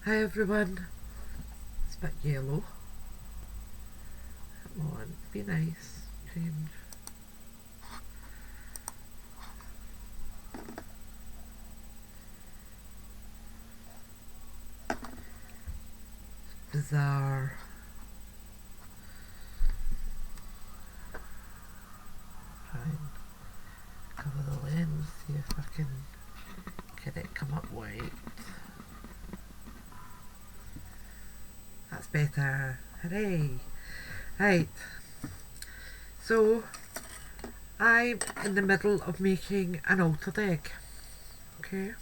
Hi everyone. It's a bit yellow. Come on, be nice. Change. It's bizarre. Try and cover the lens, see if I can get it come up white. That's better. Hooray! Right. So I'm in the middle of making an altered egg. Okay.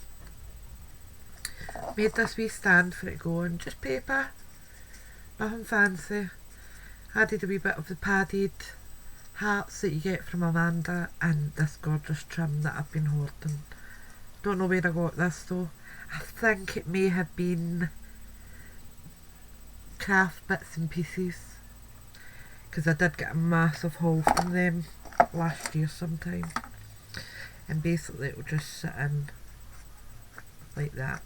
Made this wee stand for it going, just paper, nothing fancy. Added a wee bit of the padded hearts that you get from Amanda and this gorgeous trim that I've been hoarding. Don't know where I got this though. I think it may have been craft bits and pieces, because I did get a massive haul from them last year sometime, and basically it will just sit in like that.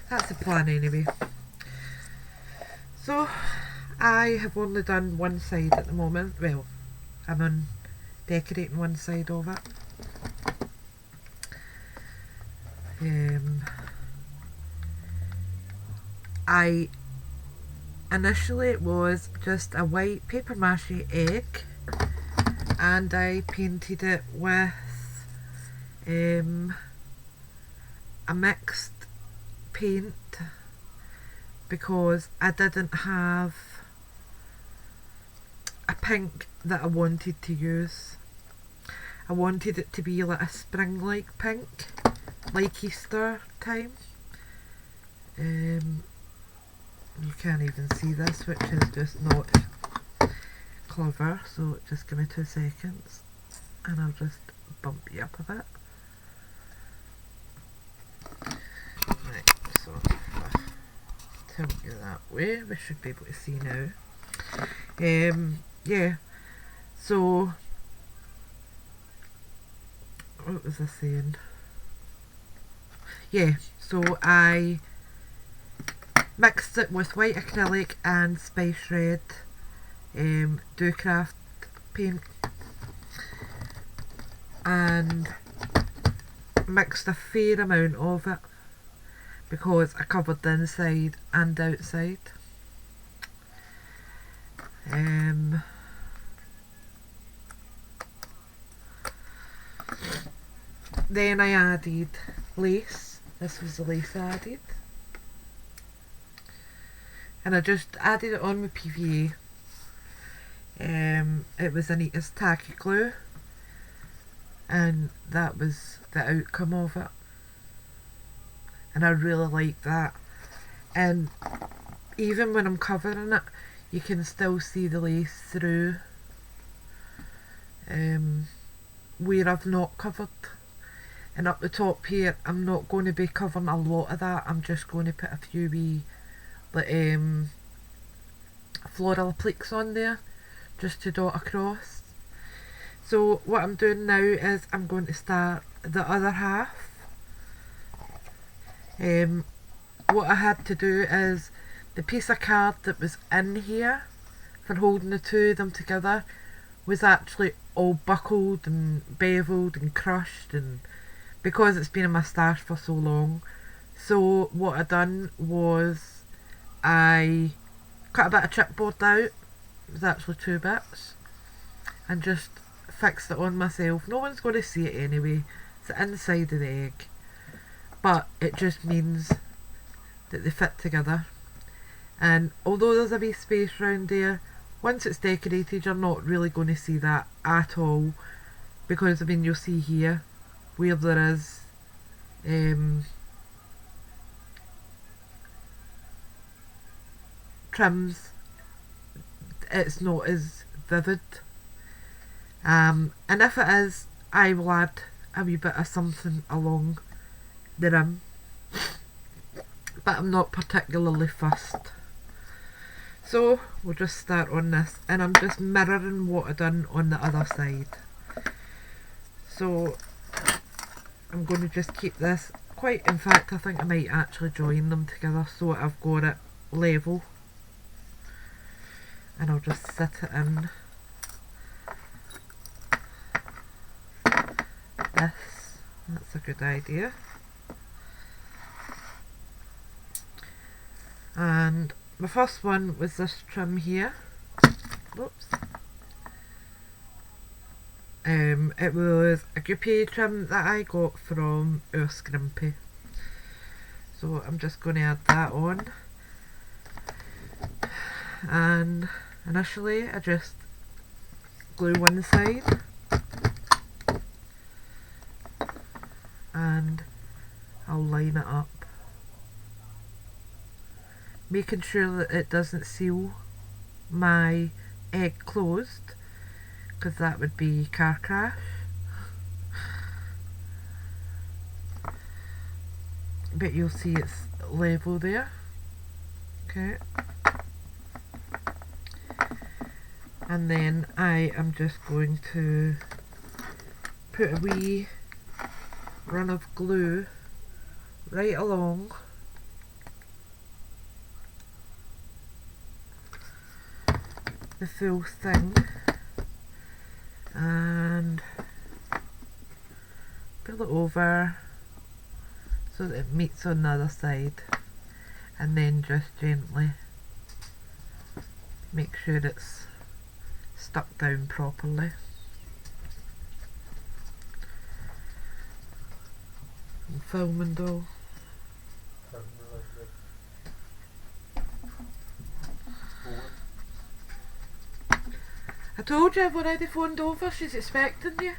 That's the plan anyway. So I have only done one side at the moment. Well, I'm on decorating one side of it. Initially it was just a white paper mache egg, and I painted it with a mixed paint because I didn't have a pink that I wanted to use. I wanted it to be like a spring-like pink, like Easter time. You can't even see this, which is just not clever, so just give me 2 seconds and I'll just bump you up a bit. Right, so if I tilt you that way, we should be able to see now. Yeah, so what was I saying? Yeah, so I mixed it with white acrylic and spice red, do craft paint, and mixed a fair amount of it because I covered the inside and outside. Then I added lace. This was the lace I added. And I just added it on with PVA. It was Anita's tacky glue, and that was the outcome of it, and I really like that. And even when I'm covering it, you can still see the lace through where I've not covered. And up the top here, I'm not going to be covering a lot of that. I'm just going to put a few wee floral pleats on there just to dot across. So what I'm doing now is I'm going to start the other half. What I had to do is the piece of card that was in here for holding the two of them together was actually all buckled and beveled and crushed, and because it's been in my stash for so long. So what I done was I cut a bit of chipboard out, it was actually 2 bits, and just fixed it on myself. No one's going to see it anyway, it's the inside of the egg, but it just means that they fit together. And although there's a wee space around there, once it's decorated you're not really going to see that at all, because I mean you'll see here where there is trims, it's not as vivid, and if it is, I will add a wee bit of something along the rim, but I'm not particularly fussed. So we'll just start on this, and I'm just mirroring what I done on the other side. So I'm going to just keep this quite, in fact I think I might actually join them together so I've got it level, and I'll just sit it in this. That's a good idea. And my first one was this trim here. Oops. It was a groupie trim that I got from our Scrimpy. So I'm just going to add that on. And initially I just glue one side and I'll line it up, making sure that it doesn't seal my egg closed, because that would be car crash. But you'll see it's level there. Okay. And then I am just going to put a wee run of glue right along the full thing and pull it over so that it meets on the other side, and then just gently make sure it's stuck down properly. I'm filming though. I told you I've already phoned over, she's expecting you.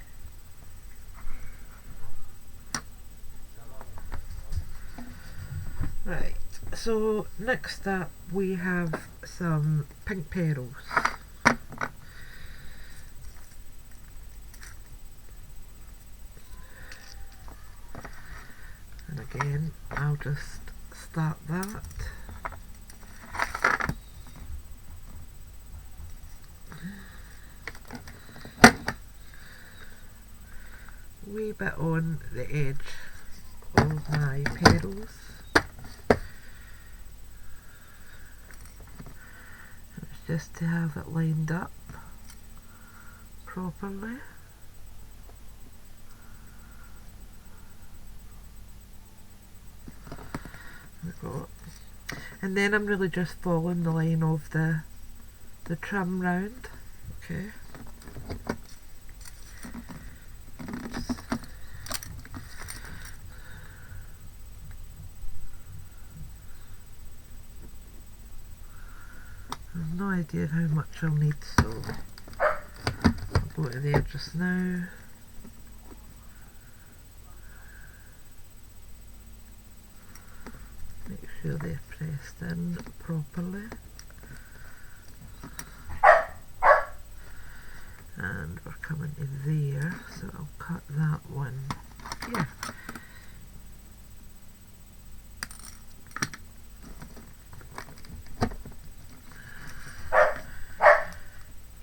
Right, so next up we have some pink petals. And again, I'll just start that. Wee bit on the edge of my petals. It's just to have it lined up properly. And then I'm really just following the line of the trim round. Okay. I've no idea how much I'll need, so I'll go to there just now. Make sure they're pressed in properly. And we're coming to there, so I'll cut that one here.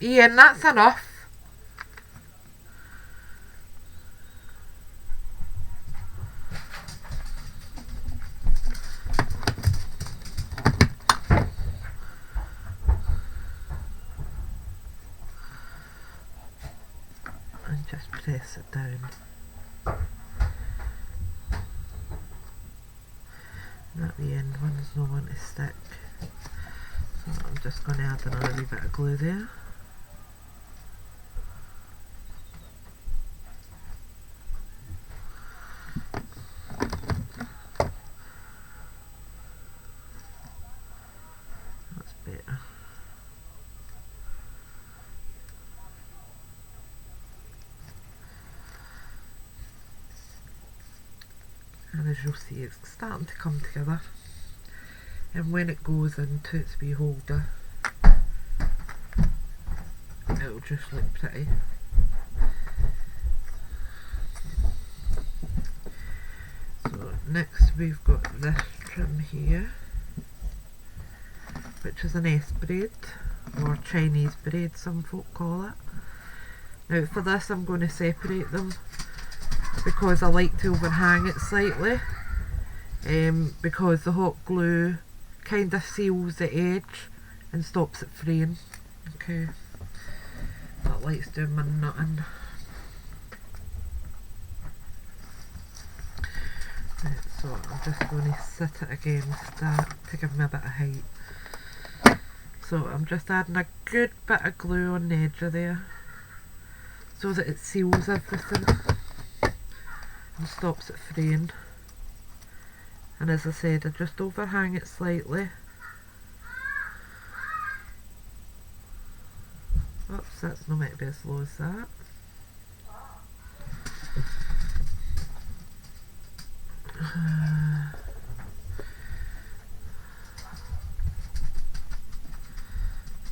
Ian, that's enough. And just press it down. That the end one's no one to stick. So I'm just going to add another wee bit of glue there. That's better. And as you'll see, it's starting to come together, and when it goes into its wee holder it'll just look pretty. So next we've got this trim here, which is an S braid, or Chinese braid some folk call it. Now for this I'm going to separate them because I like to overhang it slightly, because the hot glue kind of seals the edge and stops it fraying. Okay, that likes doing my nutting. Right, so I'm just going to sit it against that to give me a bit of height. So I'm just adding a good bit of glue on the edge of there so that it seals everything and stops it fraying. And as I said, I just overhang it slightly. Oops, that's not meant to be as low as that.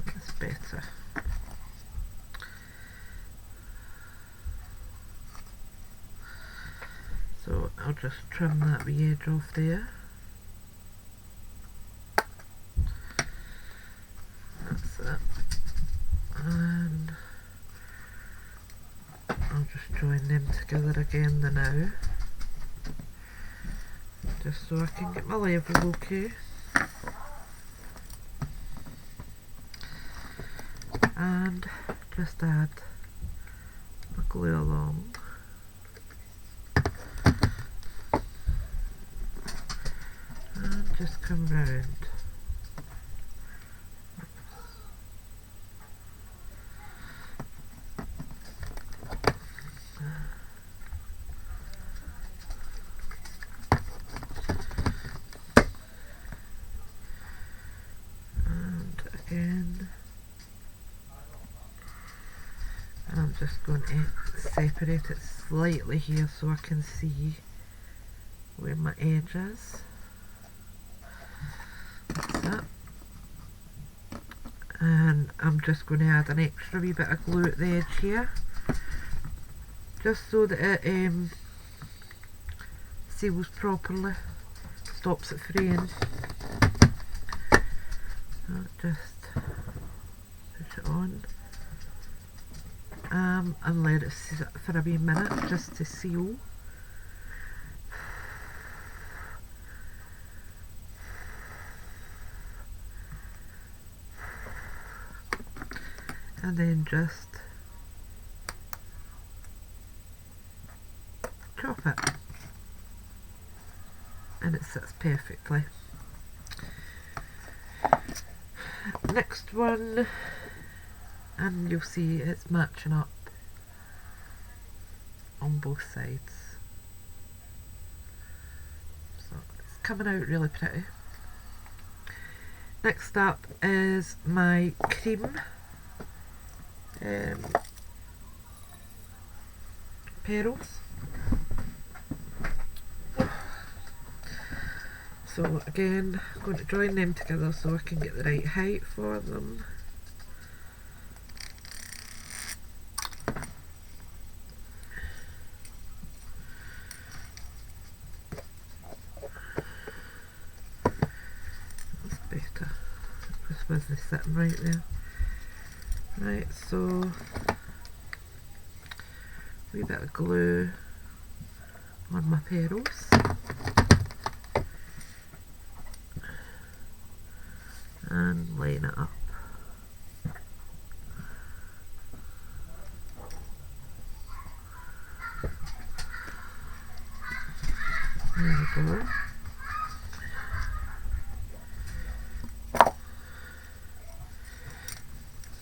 That's better. So I'll just trim that wee edge off there. That's it. And I'll just join them together again now, just so I can get my level okay. And just add my glue along. And just come round. Again, and I'm just going to separate it slightly here so I can see where my edge is. That's it. And I'm just going to add an extra wee bit of glue at the edge here, just so that it seals properly, stops it fraying. Just put it on and let it sit for a wee minute just to seal. And then just chop it, and it sits perfectly. Next one, and you'll see it's matching up on both sides, so it's coming out really pretty. Next up is my cream pearls. So again, I'm going to join them together so I can get the right height for them. That's better. Just wasn't sitting right there. Right, so a wee bit of glue on my pearls. And line it up. There we go.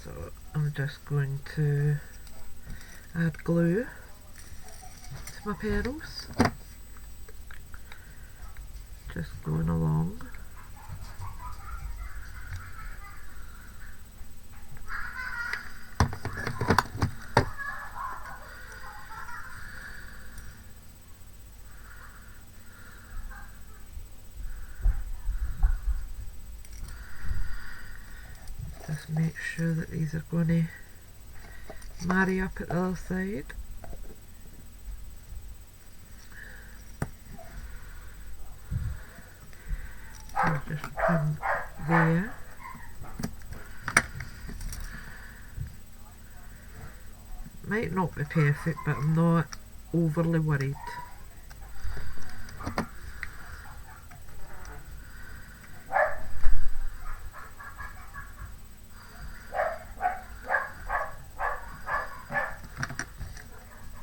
So I'm just going to add glue to my pearls. Just going along. Just make sure that these are going to marry up at the other side. I'll just trim there. Might not be perfect, but I'm not overly worried.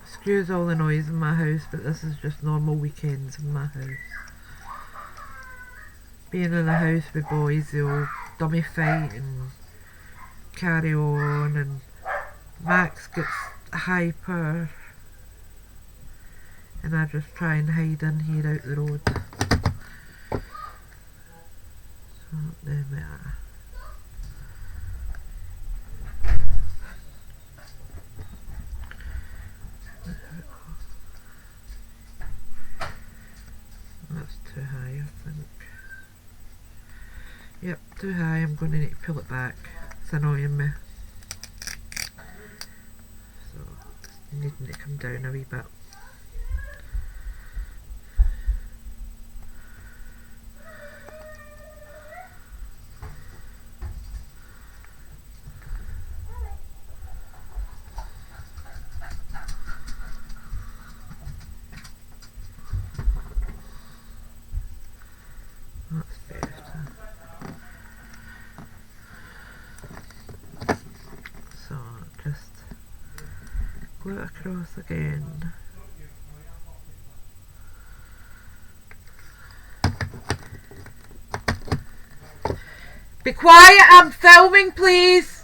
Excuse all the noise in my house, but this is just normal weekends in my house. Being in a house with boys, they'll dummy fight and carry on, and Max gets hyper, and I just try and hide in here out the road. So there we are. That's too high, I think. Yep, too high. I'm going to need to pull it back. It's annoying me. So, it's needing to come down a wee bit. That's better. So, just glue it across again. Be quiet, I'm filming, please!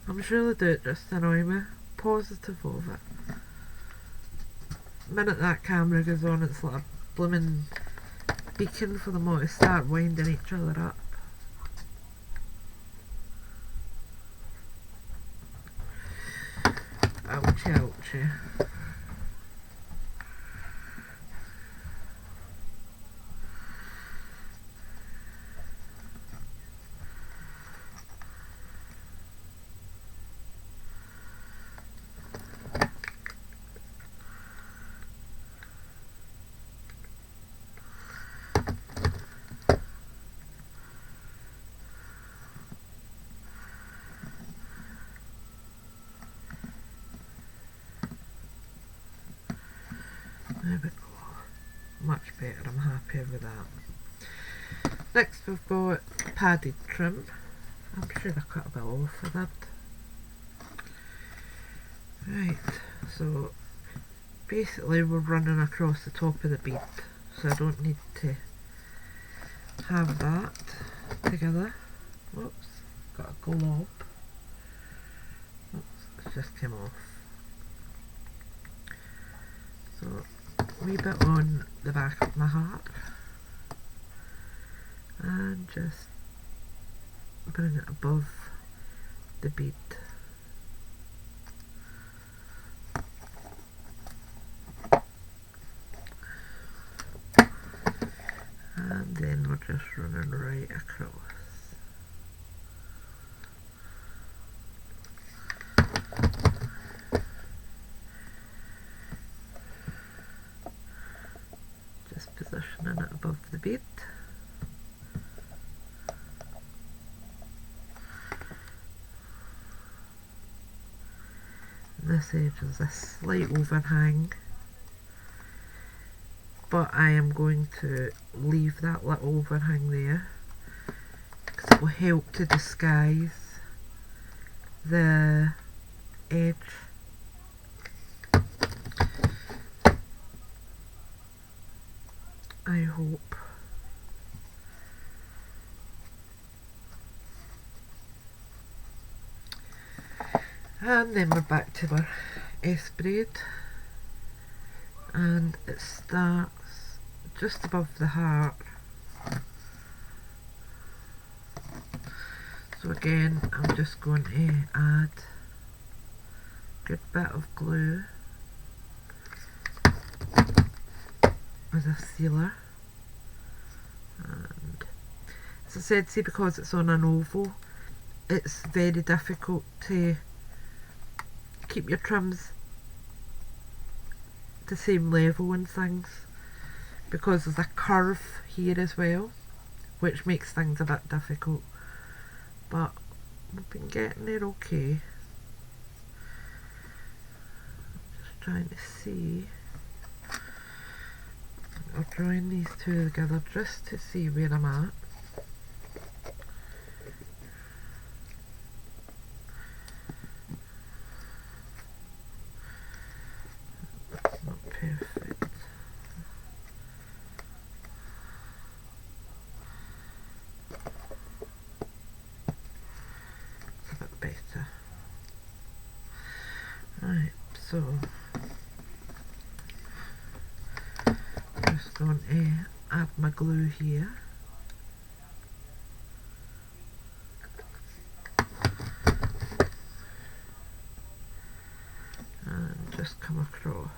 I'm sure they do it just to annoy me. Positive of it. The minute that camera goes on, it's like a blooming beacon for them all to start winding each other up. Ouchie, ouchie. There we go. Much better, I'm happy with that. Next we've got padded trim. I'm sure I cut a bit off of that. Right, so basically we're running across the top of the bead, so I don't need to have that together. Whoops, got a glob. Oops, it just came off. So a wee bit on the back of my heart, and just bring it above the bead. And then we're just running right across. Just positioning it above the bead. This edge is a slight overhang, but I am going to leave that little overhang there because it will help to disguise the edge. I hope. And then we're back to our S braid, and it starts just above the heart. So again, I'm just going to add a good bit of glue as a sealer. And as I said, see, because it's on an oval, it's very difficult to keep your trims the same level and things, because there's a curve here as well, which makes things a bit difficult, but we've been getting there okay. Just trying to see. I'll join these two together just to see where I'm at. That's not perfect. It's a bit better. Right, so just going to add my glue here. And just come across.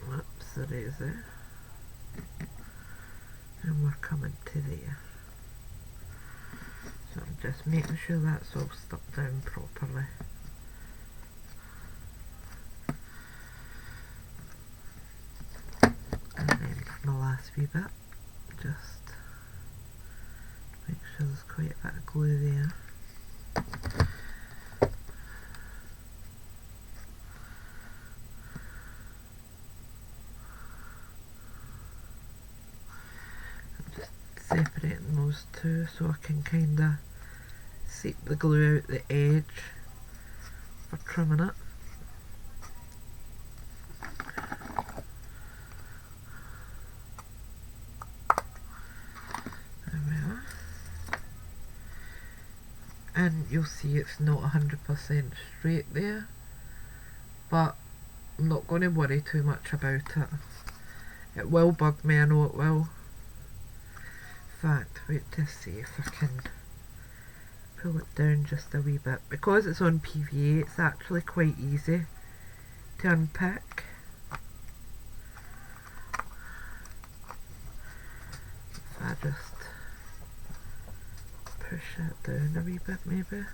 Whoops, eraser. And we're coming to there. So I'm just making sure that's all stuck down properly. And then for the last wee bit, just make sure there's quite a bit of glue there. I'm just separating those two so I can kind of seep the glue out the edge for trimming it. There we are. And you'll see it's not 100% straight there, but I'm not going to worry too much about it. It will bug me, I know it will. In fact, wait to see if I can pull it down just a wee bit. Because it's on PVA, it's actually quite easy to unpick. If I just push it down a wee bit maybe.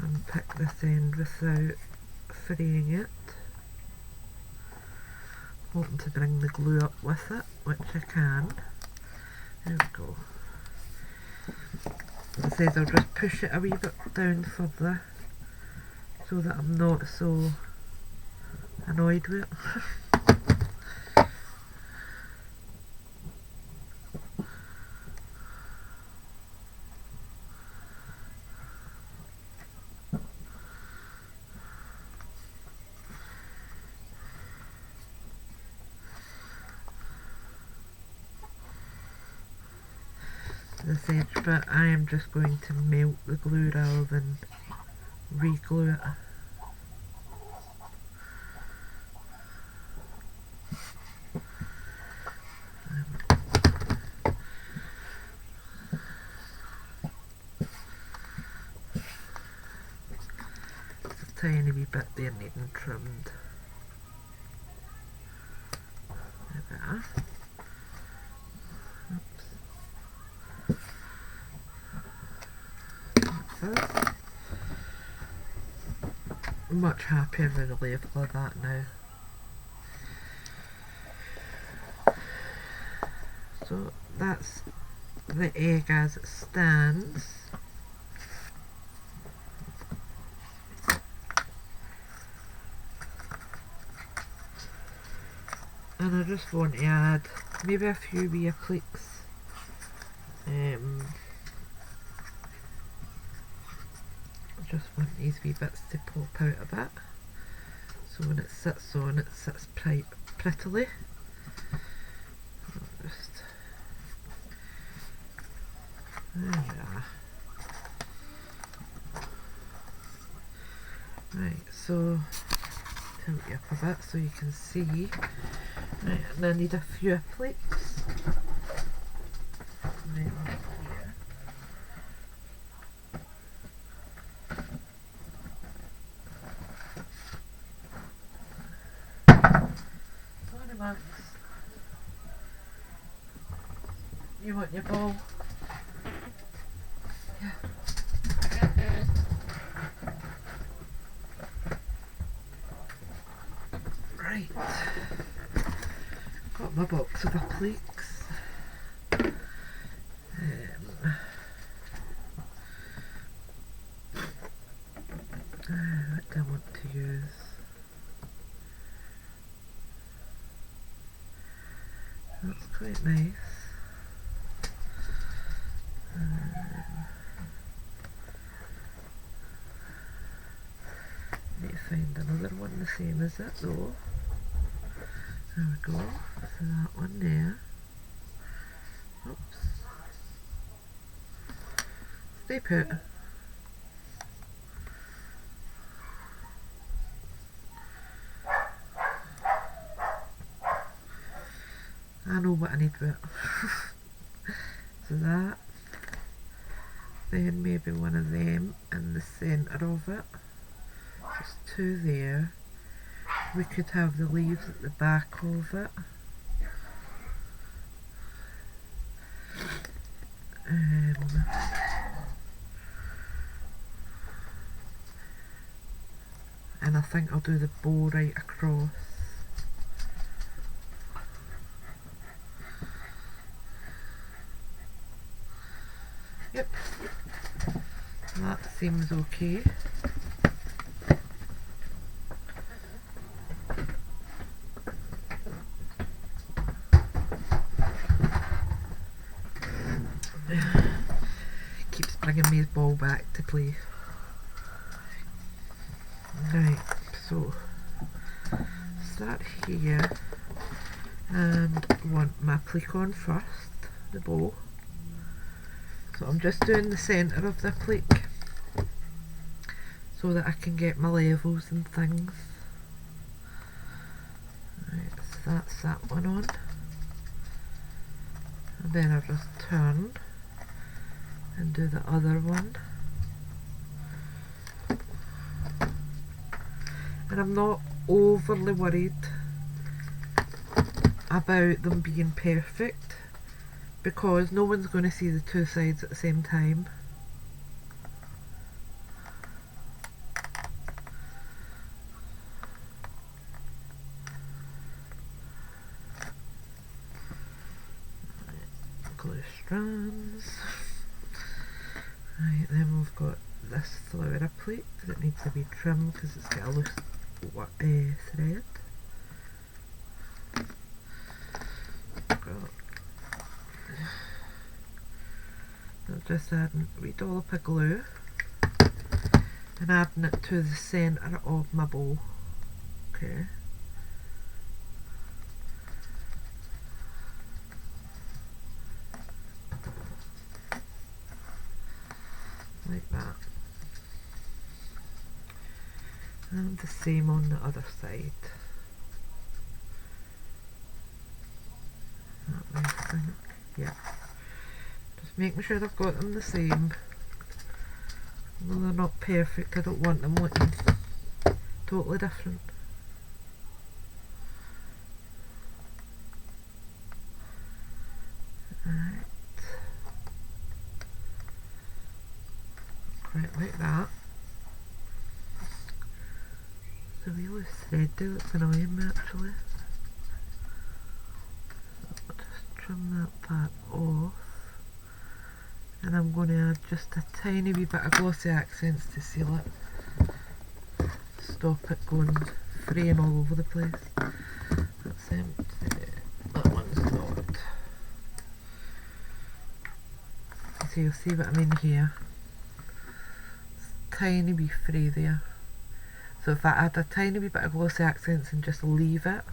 Unpick this end without freeing it. Hoping to bring the glue up with it, which I can. There we go. As I said, I'll just push it a wee bit down further so that I'm not so annoyed with it. This edge bit, I am just going to melt the glue rather than re-glue it. There's a tiny wee bit there needing trimmed. There we are. Much happier with the label of that now. So that's the egg as it stands. And I just want to add maybe a few wee clicks. Just want these wee bits to pop out a bit, so when it sits on, it sits prettily. Just there we are. Right, so tilt you up a bit so you can see. Right, and I need a few clicks. Right, here. You want your ball? Yeah. Right. Got my box of appliques. What do I want to use? That's quite nice. Need to find another one the same as it though. There we go. So that one there. Oops. Stay put. I know what I need with it. So that. Then maybe one of them in the centre of it. Just two there. We could have the leaves at the back of it. And I think I'll do the bow right across. Yep, that seems okay. Keeps bringing me his ball back to play. Right, so start here and want my applique on first, the bow. So I'm just doing the centre of the applique so that I can get my levels and things. Right, so that's that one on. And then I just turn and do the other one. And I'm not overly worried about them being perfect because no one's going to see the two sides at the same time. Glue strands. Right, then we've got this flower applique that needs to be trimmed because it's got a loose thread. I'm just adding a wee dollop of glue and adding it to the centre of my bow. Okay. Like that. And the same on the other side. That way, I think. Yeah. Just making sure I've got them the same. Although they're not perfect, I don't want them looking totally different. Right. Quite like that. The wee loose thread there that's annoying me actually. So I'll just trim that part off. And I'm going to add just a tiny wee bit of glossy accents to seal it. Stop it going fraying all over the place. That's empty. That one's not. So you'll see what I mean here. Tiny wee fray there. So if I add a tiny wee bit of glossy accents and just leave it,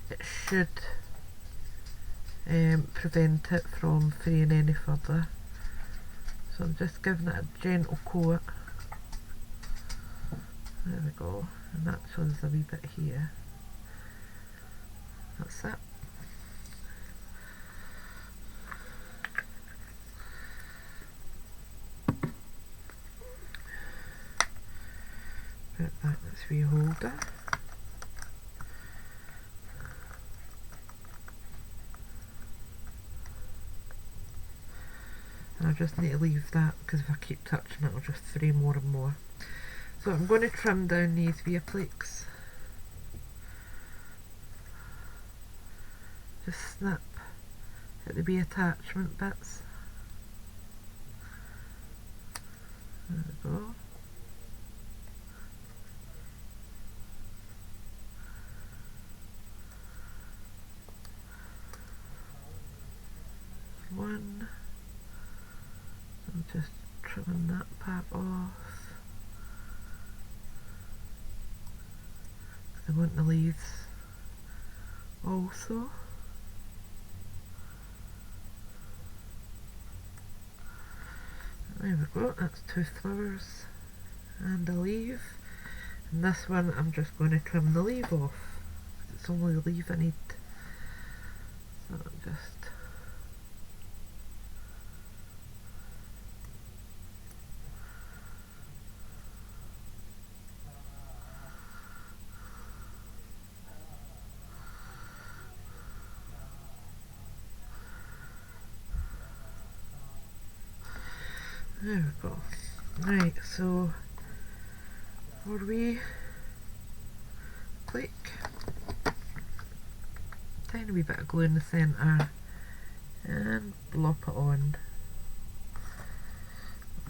it should prevent it from fraying any further. So I'm just giving it a gentle coat. There we go. And that shows a wee bit here. That's it. Put back this wee holder. I just need to leave that because if I keep touching it, I'll just fray more and more. So I'm going to trim down these via flakes. Just snip at the wee attachment bits. There we go. One. I'm just trimming that part off. I want the leaves also. There we go, that's 2 flowers and a leaf. And this one I'm just going to trim the leaf off. It's only the leaf I need. So I'm just there we go. Right, so for we click, tiny wee bit of glue in the centre and blop it on.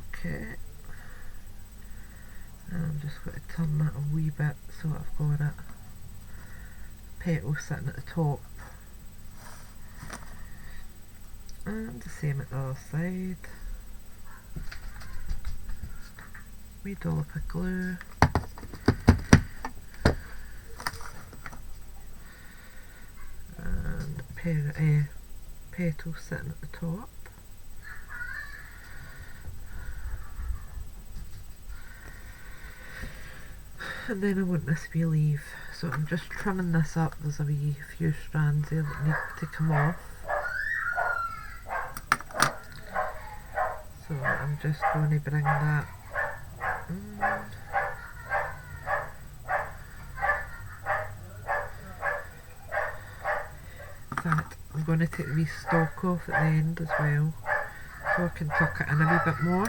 Okay, and I'm just going to turn that a wee bit so I've got it petal sitting at the top, and the same at the other side. Wee dollop of glue, and petal sitting at the top. And then I want this wee leaf, so I'm just trimming this up. There's a wee few strands there that need to come off. So I'm just going to bring that in fact, I'm going to take the wee stalk off at the end as well, so I can tuck it in a wee bit more.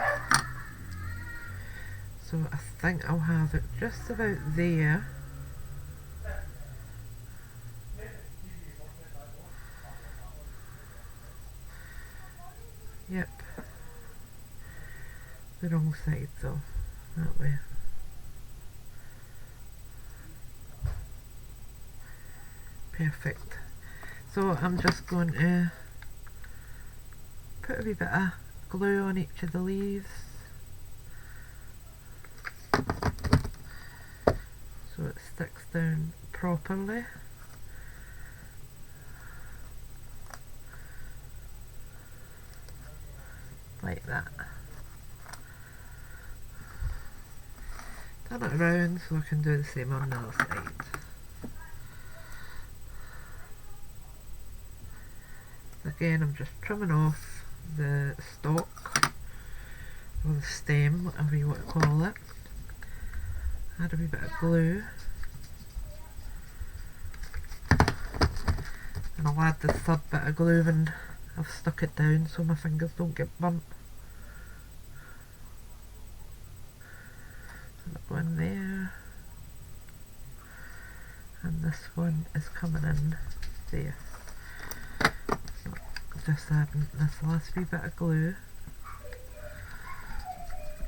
So I think I'll have it just about there. Yep. The wrong side though, that way. Perfect. So I'm just going to put a wee bit of glue on each of the leaves, so it sticks down properly. Like that. Turn it around so I can do the same on the other side. Again, I'm just trimming off the stalk or the stem, whatever you want to call it. Add a wee bit of glue, and I'll add the third bit of glue when I've stuck it down so my fingers don't get burnt. That one there, and this one is coming in there. Just adding this last wee bit of glue,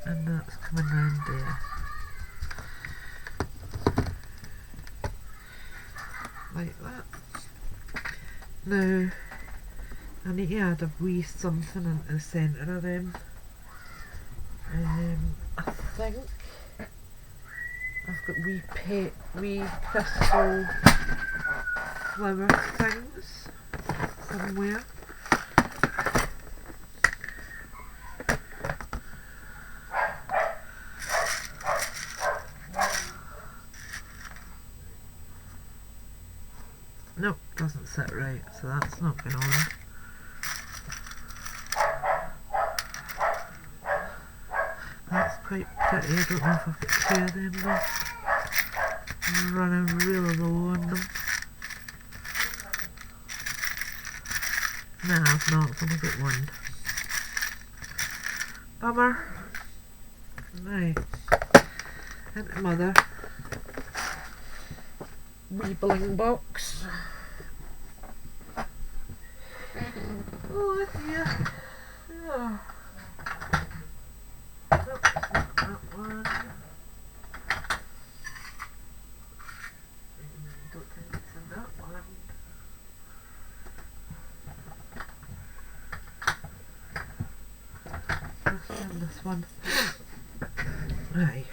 and that's coming round there. Like that. Now, I need to add a wee something into the centre of them. I think I've got wee crystal flower things somewhere. Nope, doesn't sit right, so that's not going on. That's quite pretty. I don't know if I've got 2 of them though. I'm running really low on them. No, I've not, I've only got 1. Bummer. Right. Into mother. Wee bling box. Oh yeah. Oh. Nope, not that one. Don't think it's in that one. This one. Right.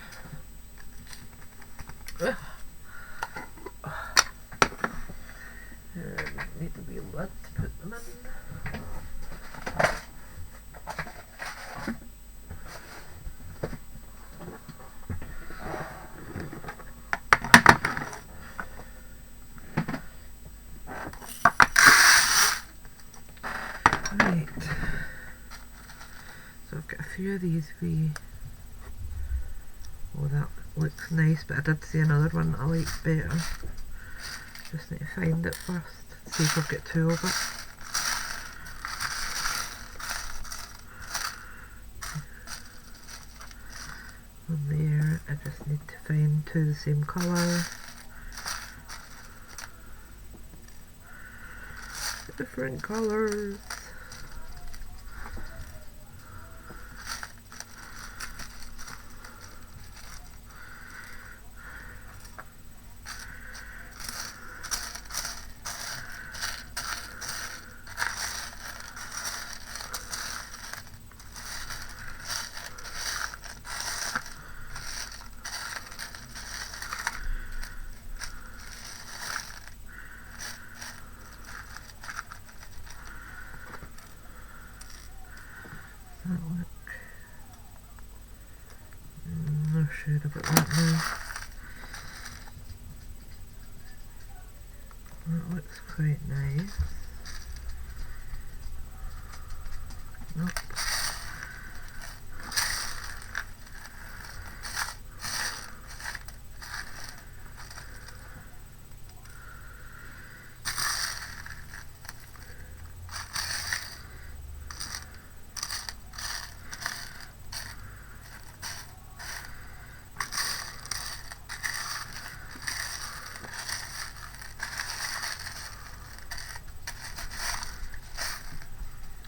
Need a wee lid to put them in. Right. So I've got a few of these wee. Oh, that looks nice, but I did see another one that I like better. Just need to find it first. See if I've got two of it. And there, I just need to find two the same colour. Different colours. That look. Not sure about that now. That looks quite nice. Nope.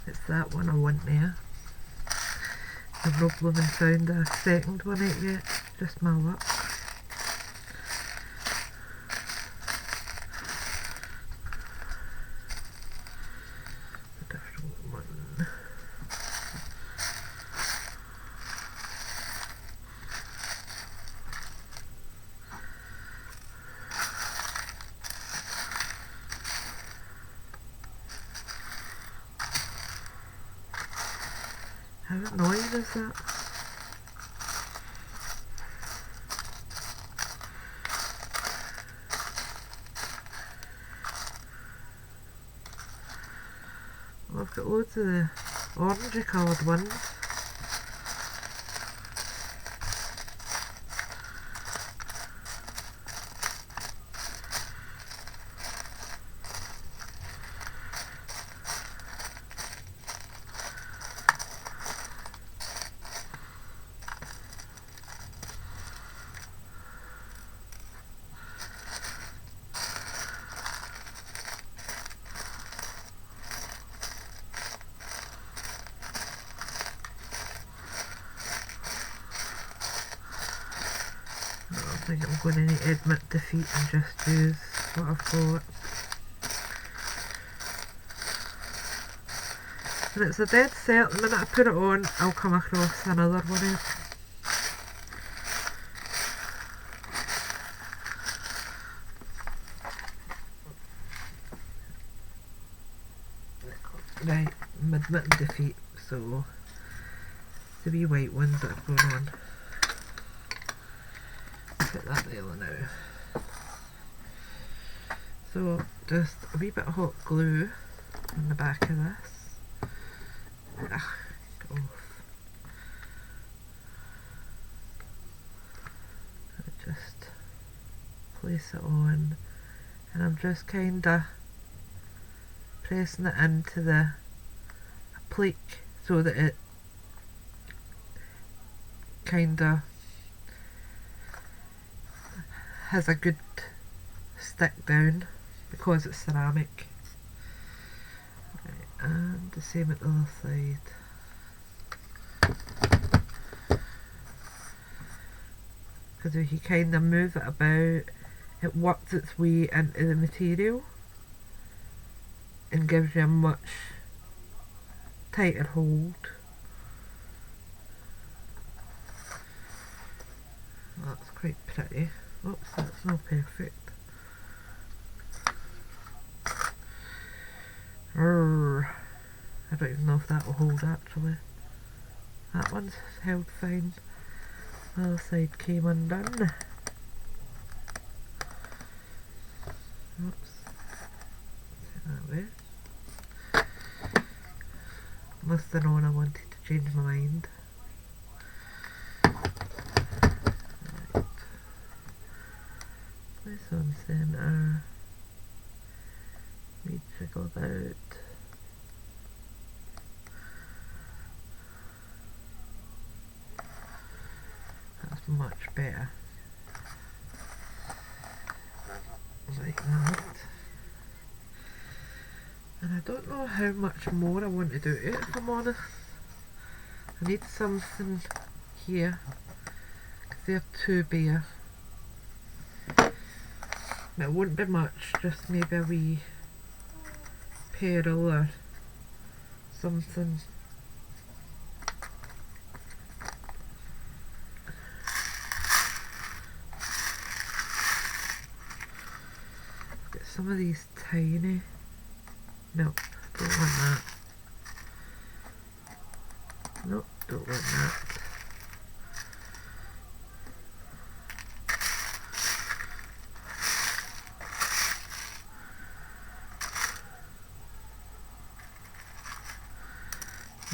It's that one I want there. I've no blooming found a second one out yet, just my luck. A different one. How annoying is that? Well, I've got loads of the orangey coloured ones. I think I'm going to need to admit defeat and just use what I've got. And it's a dead set, the minute I put it on I'll come across another one out. Right, I'm admitting defeat, so it's the wee white ones that are going on. Put that there now. So just a wee bit of hot glue on the back of this. Get off. Just place it on, and I'm just kinda pressing it into the pleat so that it kinda has a good stick down because it's ceramic. Right, and the same at the other side. Because if you kinda move it about, it works its way into the material and gives you a much tighter hold. That's quite pretty. Oops, that's not perfect. Urgh. I don't even know if that will hold actually. That one's held fine. The other side came undone. Oops. That way. Must have known I wanted to change my mind. Right. This on centre. We jiggle about. That's much better. Like that. And I don't know how much more I want to do it, if I'm honest. I need something here, because they're too bare. It won't be much, just maybe a wee pearl or something. Get some of these tiny. Nope, don't want that. Nope, don't want that.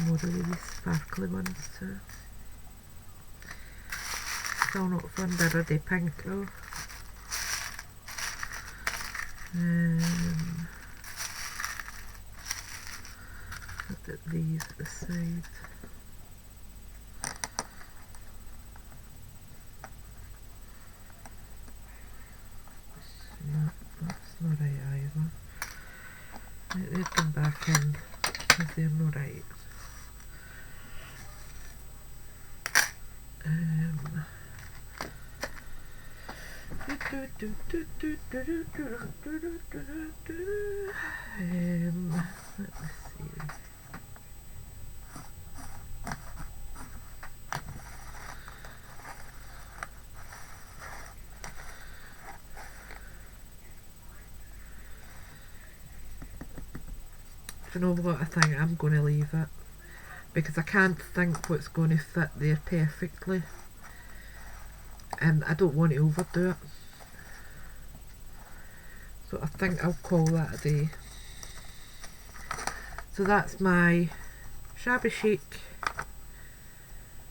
More of these sparkly ones too. Still not found a ruddy pink though. Put these at the side. No, that's not right either. They've come back in because they're not right. Let's see. Do you know what? I think I'm going to leave it because I can't think what's going to fit there perfectly, and I don't want to overdo it. So I think I'll call that a day. So that's my Shabby Chic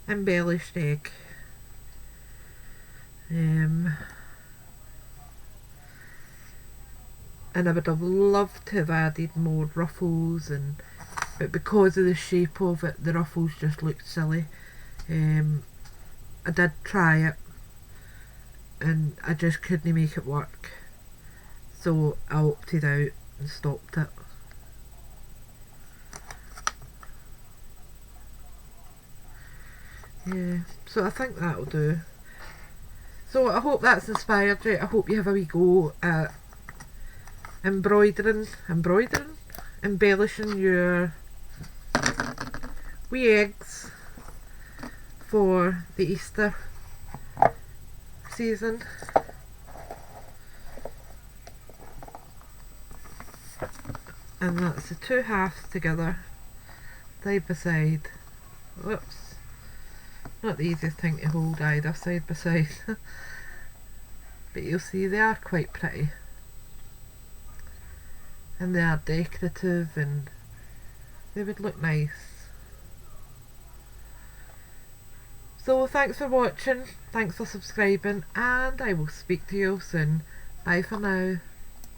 embellished egg. And I would have loved to have added more ruffles, but because of the shape of it, the ruffles just looked silly. I did try it and I just couldn't make it work, so I opted out and stopped it. Yeah, so I think that'll do. So I hope that's inspired you. I hope you have a wee go at embellishing your wee eggs for the Easter season. And that's the two halves together, side by side. Whoops, not the easiest thing to hold either, side by side. But you'll see they are quite pretty. And they are decorative and they would look nice. So thanks for watching, thanks for subscribing, and I will speak to you soon. Bye for now.